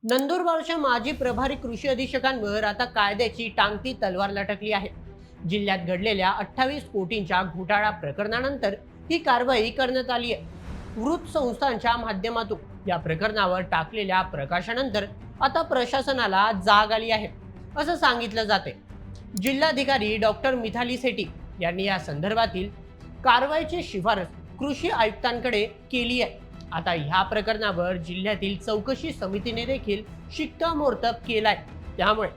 नंदुरबारच्या माजी प्रभारी कृषी अधीक्षकांवर आता कायद्याची टांगती तलवार लटकली आहे। जिल्ह्यात घडलेल्या 28 कोटींच्या घोटाळा प्रकरणानंतर ही कारवाई करण्यात आली आहे। वृत्त संस्थांच्या माध्यमातून या प्रकरणावर टाकलेल्या प्रकाशानंतर आता प्रशासनाला जाग आली आहे असं सांगितलं जाते। जिल्हाधिकारी डॉक्टर मिथाली सेठी यांनी या संदर्भातील कारवाईची शिफारस कृषी आयुक्तांकडे केली आहे। आता ह्या प्रकरणावर जिल्ह्यातील चौकशी समितीने देखील शिक्कामोर्तब केलाय। त्यामुळे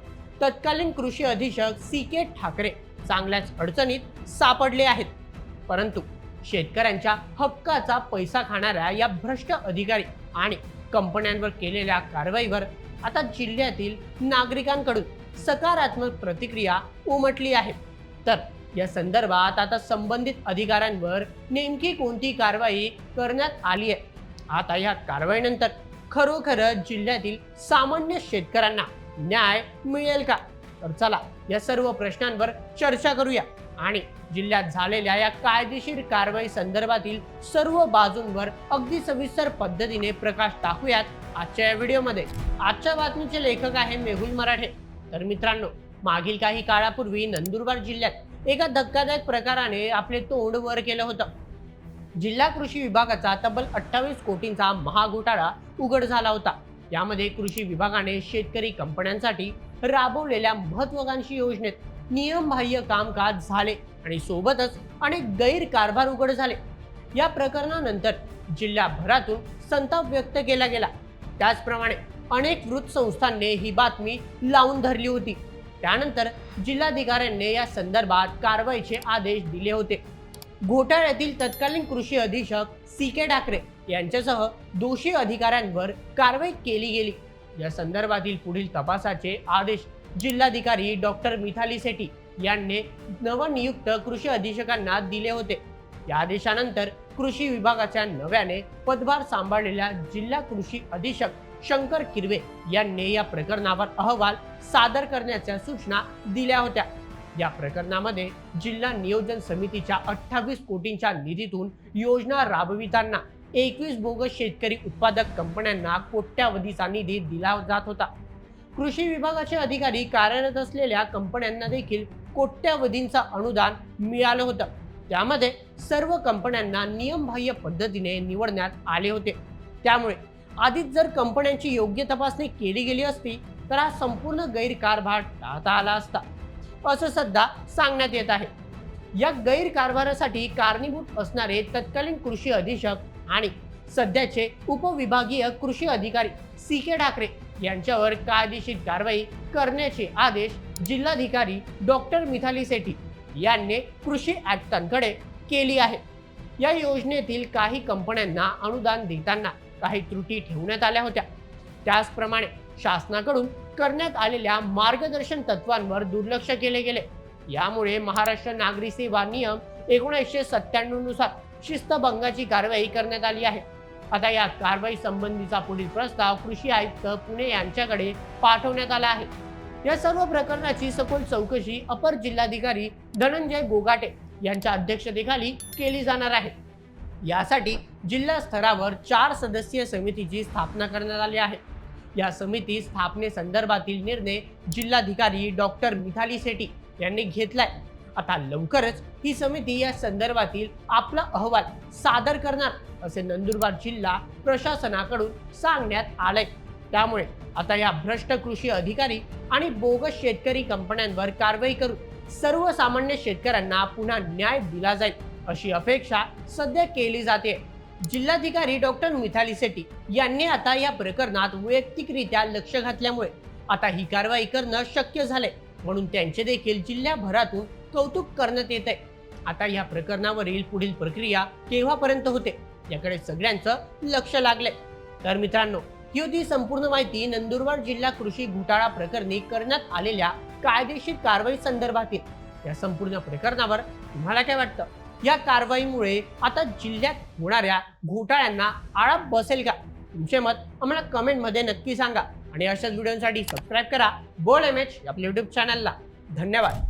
तत्कालीन कृषी अधीक्षक सी.के. ठाकरे चांगल्याच अडचणीत सापडले आहेत। परंतु शेतकऱ्यांच्या हक्काचा पैसा खाणाऱ्या या भ्रष्ट अधिकारी आणि कंपन्यांवर केलेल्या कारवाईवर आता जिल्ह्यातील नागरिकांकडून सकारात्मक प्रतिक्रिया उमटली आहे। तर या संदर्भात आता संबंधित अधिकाऱ्यांवर नेमकी कोणती कारवाई करण्यात आली आहे? आता या कारवाईनंतर खरोखर जिल्ह्यातील सामान्य शेतकऱ्यांना न्याय मिळेल का? तर चला या सर्व प्रश्नांवर चर्चा करूया आणि जिल्ह्यात झालेल्या या कायदेशीर कारवाई संदर्भातील सर्व बाजूंवर अगदी सविस्तर पद्धतीने प्रकाश टाकूयात आजच्या या व्हिडिओमध्ये। आजच्या बातमीचे लेखक आहे मेहुल मराठे। तर मित्रांनो, मागील काही काळापूर्वी नंदुरबार जिल्ह्यात एका धक्कादायक प्रकाराने आपले तोंड वर केलं होतं। जिल्हा कृषी विभागाचा तब्बल 28 कोटींचा महाघोटाळा उघड झाला होता। यामध्ये कृषी विभागाने शेतकरी कंपन्यांसाठी राबवलेल्या महत्त्वाकांक्षी योजनेत नियमबाह्य कामकाज झाले आणि सोबतच अनेक गैरकारभार उघड झाले। या प्रकरणानंतर जिल्हाभरातून संताप व्यक्त केला गेला। त्याचप्रमाणे अनेक वृत्त संस्थांनी ही बातमी लावून धरली होती। त्यानंतर जिल्हाधिकाऱ्यांनी या संदर्भात कारवाईचे आदेश दिले होते। घोटाळ्यातील तत्कालीन कृषी अधीक्षक सी.के. ठाकरे यांच्यासह दोषी अधिकाऱ्यांवर कारवाई केली गेली। या संदर्भातील पुढील तपासाचे आदेश जिल्हाधिकारी डॉक्टर मिथाली सेठी यांनी नवनियुक्त कृषी अधीक्षकांना दिले होते। या आदेशानंतर कृषी विभागाच्या नव्याने पदभार सांभाळलेल्या जिल्हा कृषी अधीक्षक शंकर किरवे यांनी या प्रकरणावर अहवाल सादर करण्याच्या सूचना दिल्या होत्या। या प्रकरणामध्ये जिल्हा नियोजन समितीच्या 28 कोटींच्या निधीतून योजना राबविताना 21 बोगस शेतकरी उत्पादक कंपन्यांना कोट्यावधीचा निधी दिला जात होता। कृषी विभागाचे अधिकारी कार्यरत असलेल्या कंपन्यांना देखील कोट्यावधींचा अनुदान मिळालं होतं। त्यामध्ये सर्व कंपन्यांना नियमबाह्य पद्धतीने निवडण्यात आले होते। त्यामुळे आधीच जर कंपन्यांची योग्य तपासणी केली गेली असती तर हा संपूर्ण गैरकारभार टाळता आला असता असं सध्या सांगण्यात येत आहे। या गैरकारभारासाठी कारणीभूत असणारे तत्कालीन कृषी अधीक्षक आणि सध्याचे उपविभागीय कृषी अधिकारी सी.के. ठाकरे यांच्यावर कायदेशीर कारवाई करण्याचे आदेश जिल्हाधिकारी डॉक्टर मिथाली सेठी यांनी कृषी आयुक्तांकडे केली आहे। या योजनेतील काही कंपन्यांना अनुदान देताना काही त्रुटी ठेवण्यात आल्या होत्या। त्याचप्रमाणे शासनाकडून करण्यात आलेल्या मार्गदर्शन तत्वांवर दुर्लक्ष केले गेले। यामुळे महाराष्ट्र नागरी सेवा नियम 1997 नुसार शिस्तभंगाची कारवाई करण्यात आली आहे। आता या कारवाई संबंधीचा पुढील प्रस्ताव कृषी आयुक्त पुणे यांच्याकडे पाठवण्यात आला आहे। या सर्व प्रकरणाची सखोल चौकशी अपर जिल्हाधिकारी धनंजय गोगाटे यांच्या अध्यक्षतेखाली केली जाणार आहे। यासाठी जिल्हा स्तरावर 4 सदस्यीय समितीची स्थापना करण्यात आली आहे। या समिती स्थापनेसंदर्भातील निर्णय जिल्हाधिकारी डॉक्टर मिथाली सेठी यांनी घेतलाय। आता लवकरच ही समिती या संदर्भातील आपला अहवाल सादर करणार असे नंदुरबार जिल्हा प्रशासनाकडून सांगण्यात आलंय। त्यामुळे आता या भ्रष्ट कृषी अधिकारी आणि बोगस शेतकरी कंपन्यांवर कारवाई करून सर्वसामान्य शेतकऱ्यांना पुन्हा न्याय दिला जाईल अशी अपेक्षा सध्या केली जाते। जिल्हाधिकारी डॉक्टर मिथाली सेठी यांनी आता या प्रकरणात वैयक्तिकरित्या लक्ष घातल्यामुळे आता ही कारवाई करणं शक्य झालंय, म्हणून त्यांचे देखील जिल्ह्याभरातून कौतुक करण्यात येत आहे। आता या प्रकरणावरील पुढील प्रक्रिया केव्हापर्यंत होते याकडे सगळ्यांचं लक्ष लागलंय। तर मित्रांनो, ही होती संपूर्ण माहिती नंदुरबार जिल्हा कृषी घोटाळा प्रकरणी करण्यात आलेल्या कायदेशीर कारवाई संदर्भातील। या संपूर्ण प्रकरणावर तुम्हाला काय वाटतं? या कारवाईमुळे आता जिल्ह्यात होणाऱ्या घोटाळ्यांना आळा बसेल का? तुमचे मत आम्हाला कमेंटमध्ये नक्की सांगा आणि अशाच व्हिडिओसाठी सबस्क्राईब करा बोल एमएच आपल्या YouTube चॅनलला। धन्यवाद।